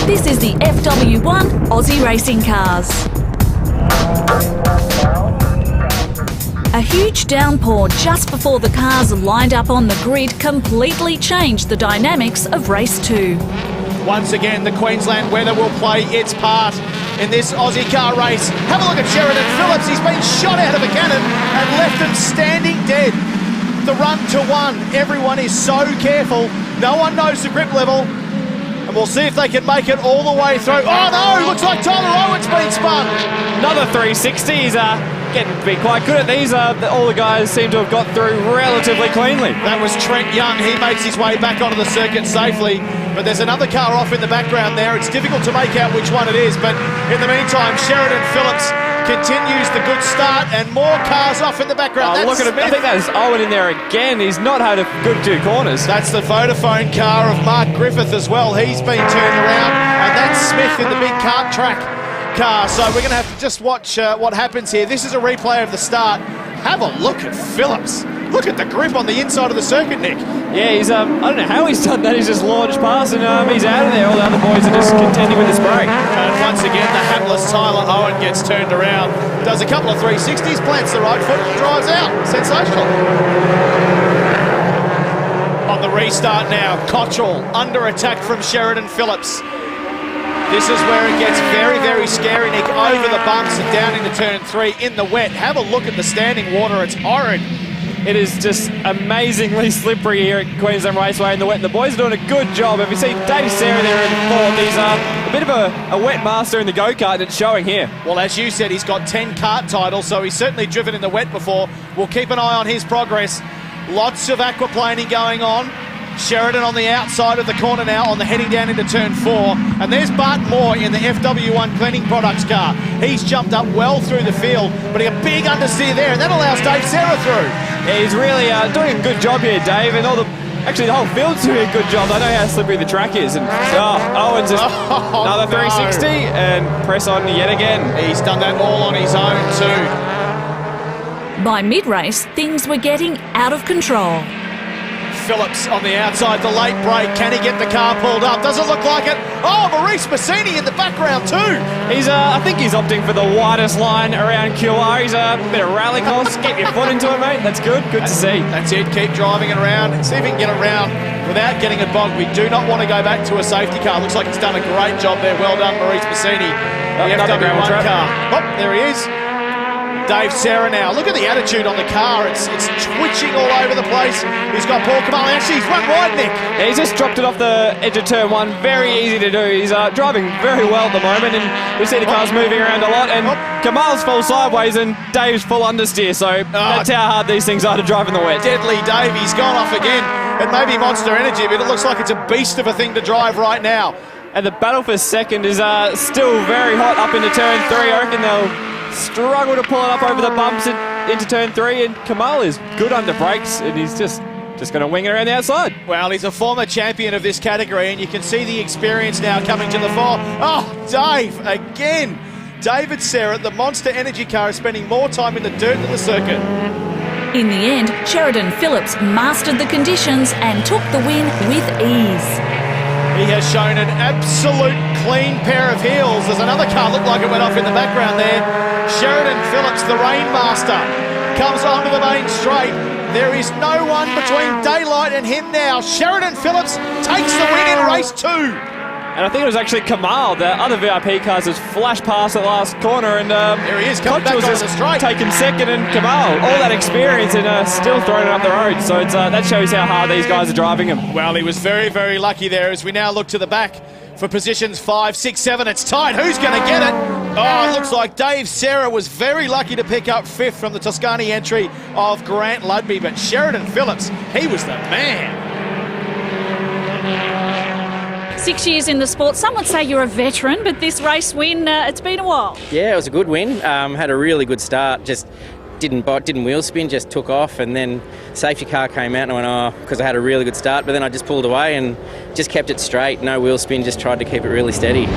This is the FW1 Aussie Racing Cars. A huge downpour just before the cars lined up on the grid completely changed the dynamics of race 2. Once again, the Queensland weather will play its part in this Aussie car race. Have a look at Sheridan Phillips. He's been shot out of a cannon and left him standing dead. The run to one. Everyone is so careful. No one knows the grip level. And we'll see if they can make it all the way through. Oh no, looks like Tyler Owen's been spun. Another 360. He's getting to be quite good at these. All the guys seem to have got through relatively cleanly. That was Trent Young. He makes his way back onto the circuit safely. But there's another car off in the background there. It's difficult to make out which one it is. But in the meantime, Sheridan Phillips continues the good start, and more cars off in the background. Look at him. I think that's Owen in there again. He's not had a good 2 corners. That's the Vodafone car of Mark Griffith as well. He's been turned around, and that's Smith in the big kart track car. So we're going to have to just watch what happens here. This is a replay of the start. Have a look at Phillips. Look at the grip on the inside of the circuit, Nick. Yeah, he's I don't know how he's done that. He's just launched past and he's out of there. All the other boys are just contending with his brake. And once again, the hapless Tyler Owen gets turned around. Does a couple of 360s, plants the right foot, drives out. Sensational. On the restart now, Cottrell under attack from Sheridan Phillips. This is where it gets very, very scary, Nick. Over the bumps and down into turn 3 in the wet. Have a look at the standing water. It's horrid. It is just amazingly slippery here at Queensland Raceway in the wet. And the boys are doing a good job. If you see Dave Sarah there in fourth, he's a bit of a wet master in the go-kart, and it's showing here. Well, as you said, he's got 10 kart titles, so he's certainly driven in the wet before. We'll keep an eye on his progress. Lots of aquaplaning going on. Sheridan on the outside of the corner now on the heading down into turn 4. And there's Bart Moore in the FW1 Cleaning Products car. He's jumped up well through the field, but a big understeer there, and that allows Dave Sarah through. Yeah, he's really doing a good job here, Dave, and actually the whole field's doing a good job. They know how slippery the track is. And Owen's just another 360 and press on yet again. He's done that all on his own too. By mid-race, things were getting out of control. Phillips on the outside, the late break. Can he get the car pulled up? Doesn't look like it. Oh, Maurice Massini in the background too. He's, I think he's opting for the widest line around QR. He's a bit of rally course. Get your foot into it, mate. That's good. Good to see. That's it. Keep driving it around and see if he can get it around without getting it bogged. We do not want to go back to a safety car. Looks like he's done a great job there. Well done, Maurice Massini. The FW1 car. Oh, there he is. Dave Sarah now. Look at the attitude on the car. It's twitching all over the place. He's got Paul Kamal. Actually, he's run wide, Nick. Yeah, he's just dropped it off the edge of turn 1. Very easy to do. He's driving very well at the moment, and we see the cars moving around a lot. And Kamal's full sideways and Dave's full understeer. So that's how hard these things are to drive in the wet. Deadly Dave. He's gone off again. It may be Monster Energy, but it looks like it's a beast of a thing to drive right now. And the battle for second is still very hot up into turn 3. I reckon they'll struggle to pull it up over the bumps into turn 3, and Kamal is good under brakes, and he's just going to wing it around the outside. Well, he's a former champion of this category, and you can see the experience now coming to the fore. Oh, Dave, again. David Sarah, the Monster Energy car, is spending more time in the dirt than the circuit. In the end, Sheridan Phillips mastered the conditions and took the win with ease. He has shown an absolute clean pair of heels. There's another car looked like it went off in the background there. Sheridan Phillips, the Rainmaster, comes onto the main straight. There is no one between daylight and him now. Sheridan Phillips takes the win in race 2. And I think it was actually Kamal, the other VIP cars, has flashed past the last corner, and there he is, coming back onto the straight. Taking second, and Kamal, all that experience and still throwing it up the road. So it's, that shows how hard these guys are driving him. Well, he was very, very lucky there as we now look to the back for positions 5, 6, 7. It's tight. Who's going to get it? Oh, it looks like Dave Sarah was very lucky to pick up 5th from the Toscani entry of Grant Ludby, but Sheridan Phillips, he was the man. 6 years in the sport. Some would say you're a veteran, but this race win, it's been a while. Yeah, it was a good win. Had a really good start. Just didn't wheel spin, just took off, and then safety car came out and I went, because I had a really good start, but then I just pulled away and just kept it straight. No wheel spin, just tried to keep it really steady.